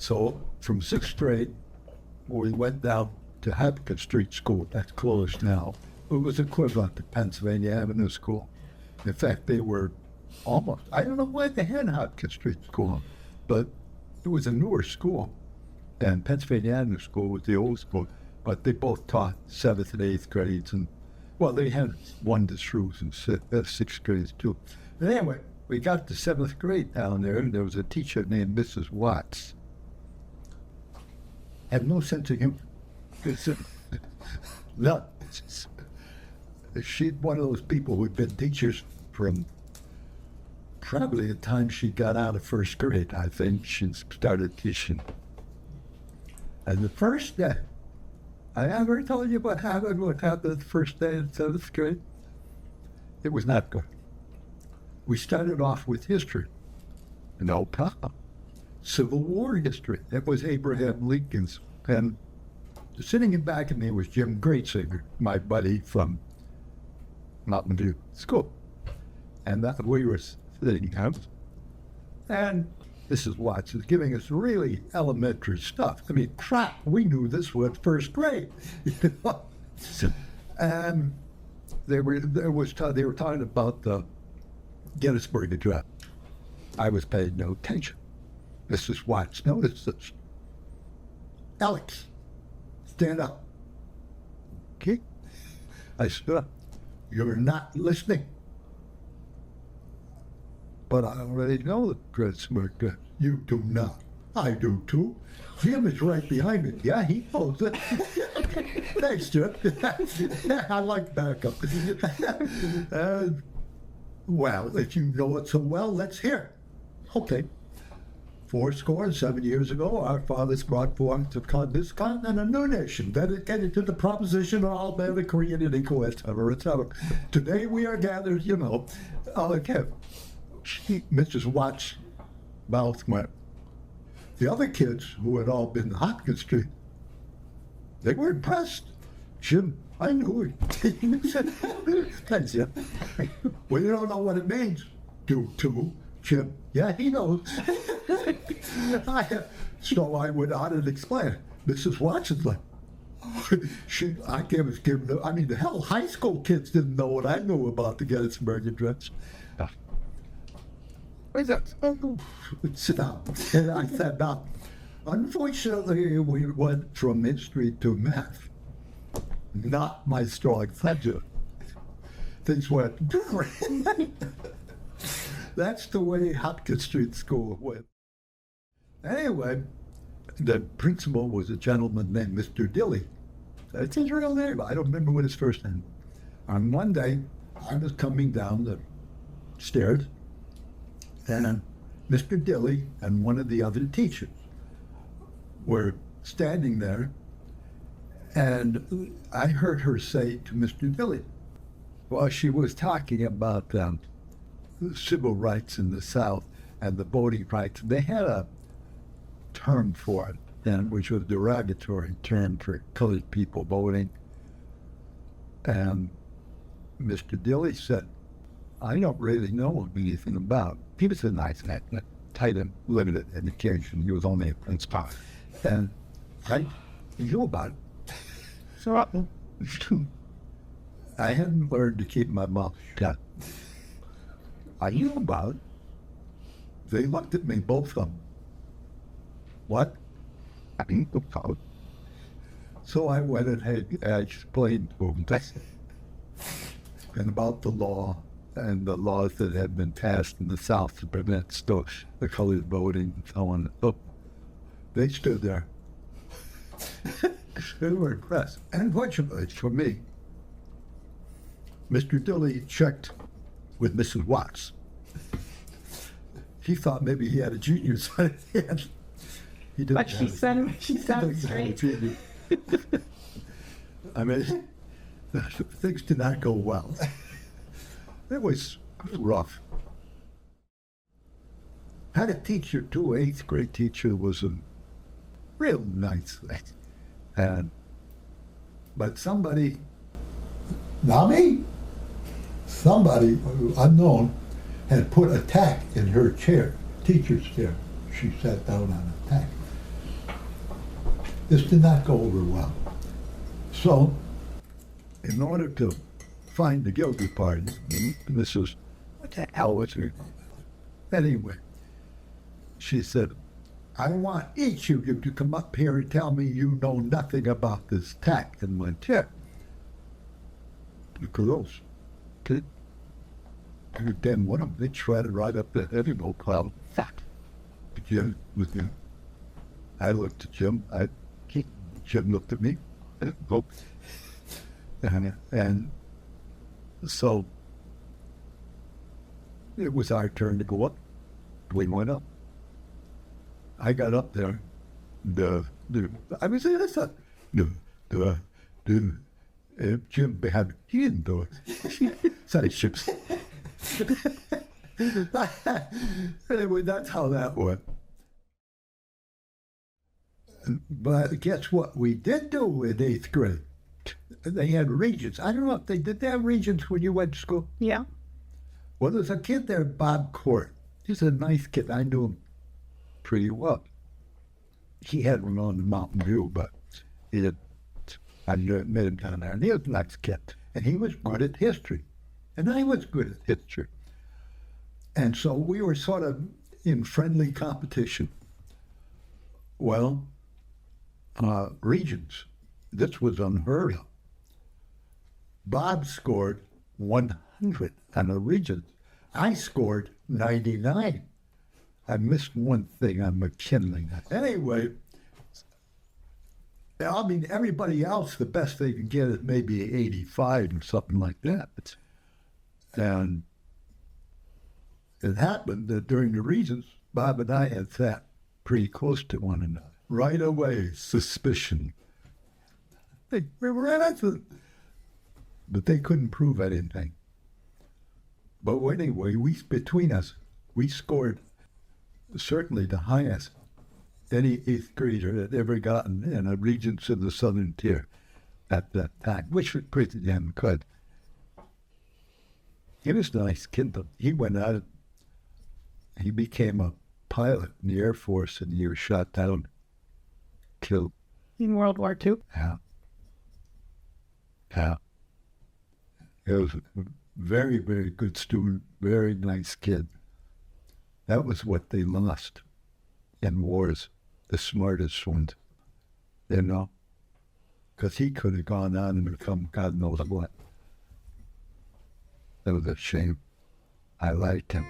So from 6th grade, we went down to Hopkins Street School. That's closed now. It was equivalent to Pennsylvania Avenue School. In fact, they were almost, I don't know why they had Hopkins Street School, but it was a newer school. And Pennsylvania Avenue School was the old school, but they both taught 7th and 8th grades. And, well, they had 1 to throughs in 6th grades too. But anyway, we got to 7th grade down there, and there was a teacher named Mrs. Watts. Had no sense of humor. No. She's one of those people who'd been teachers from probably the time she got out of 1st grade. I think she started teaching. And the first day, I ever told you what happened the first day in 7th grade? It was not good. We started off with history. No problem. Civil War history. That was Abraham Lincoln's. And sitting in back of me was Jim Greatsinger, my buddy from Mountain View School. And that we were sitting out. And Mrs. Watts is giving us really elementary stuff. I mean, crap, we knew this was 1st grade. And they were talking about the Gettysburg Address. I was paying no attention. Mrs. Watts noticed this. Alex, stand up. Okay. I stood up. You're not listening. But I already know the Gettysburg. You do not. I do too. Jim is right behind me. Yeah, he knows it. Thanks, Jim. I like backup. Well, if you know it so well, let's hear it. Okay. 7 years ago, our fathers brought forth to this continent a new nation, dedicated to the proposition of all men are created equal, etc., etc. Today we are gathered, okay. Mrs. Watts' mouth went. The other kids who had all been to Hopkins Street, they were impressed. Jim, I knew it. Thanks, Jim. Well, you don't know what it means. Do too. Jim, yeah, he knows. So I went on and explained. Mrs. Watts is like, the hell, high school kids didn't know what I knew about the Gettysburg Address. Sit down. And I sat down. Unfortunately, we went from history to math. Not my strong subject. Things went. That's the way Hopkins Street School went. Anyway, the principal was a gentleman named Mr. Dilly. That's his real name. I don't remember what his first name. On one day, I was coming down the stairs, and Mr. Dilly and one of the other teachers were standing there, and I heard her say to Mr. Dilly, well, she was talking about civil rights in the South and the voting rights. They had a term for it, which was a derogatory term for colored people voting. And Mr. Dilly said, I don't really know anything about. He was a nice man, tight and limited education. He was only a principal. And I knew about it. So I hadn't learned to keep my mouth shut. I knew about it. They looked at me, both of them. What? I knew about it. So I went and I explained to them and about the law and the laws that had been passed in the South to prevent the colored voting and so on. So they stood there. They were impressed. And unfortunately for me, Mr. Dilly checked with Mrs. Watts. He thought maybe he had a genius, but he didn't. But she sounds straight. I mean, things did not go well. It was rough. Had a teacher too, 8th grade teacher, was a real nice thing. But somebody, not me, somebody unknown had put a tack in her chair, teacher's chair. She sat down on a tack. This did not go over well. So, in order to find the guilty parties, this was, what the hell was her? Anyway, she said, I want each of you to come up here and tell me you know nothing about this tack. And went, yeah. Look at those. Okay. And then one of them, they tried to ride up the edible cloud. Jim was there. I looked at Jim. Jim looked at me. And so it was our turn to go up. We went up. I got up there. I was saying, that's not, Jim behind me. He didn't do it. Sorry, chips. Anyway, that's how that went. But guess what we did do in 8th grade? They had Regents. I don't know if they did. They have Regents when you went to school? Yeah. Well, there's a kid there, Bob Court. He's a nice kid. I knew him pretty well. He had one on the Mountain View, but I met him down there. And he was a nice kid. And he was good at history. And I was good at history. And so we were sort of in friendly competition. Well, Regents, this was unheard of. Bob scored 100 on the Regents. I scored 99. I missed one thing on McKinley. Anyway, I mean, everybody else, the best they could get is maybe 85 or something like that. And it happened that during the Regents, Bob and I had sat pretty close to one another. Right away, suspicion. We were innocent. But they couldn't prove anything. But anyway, between us, we scored certainly the highest any 8th grader had ever gotten in a Regents in the Southern Tier at that time, which was pretty damn good. He was a nice kid, but he went out. He became a pilot in the Air Force, and he was shot down, killed. In World War II? Yeah. Yeah. He was a very, very good student, very nice kid. That was what they lost in wars, the smartest ones, you know, because he could have gone on and become God knows what. That was a shame. I liked him.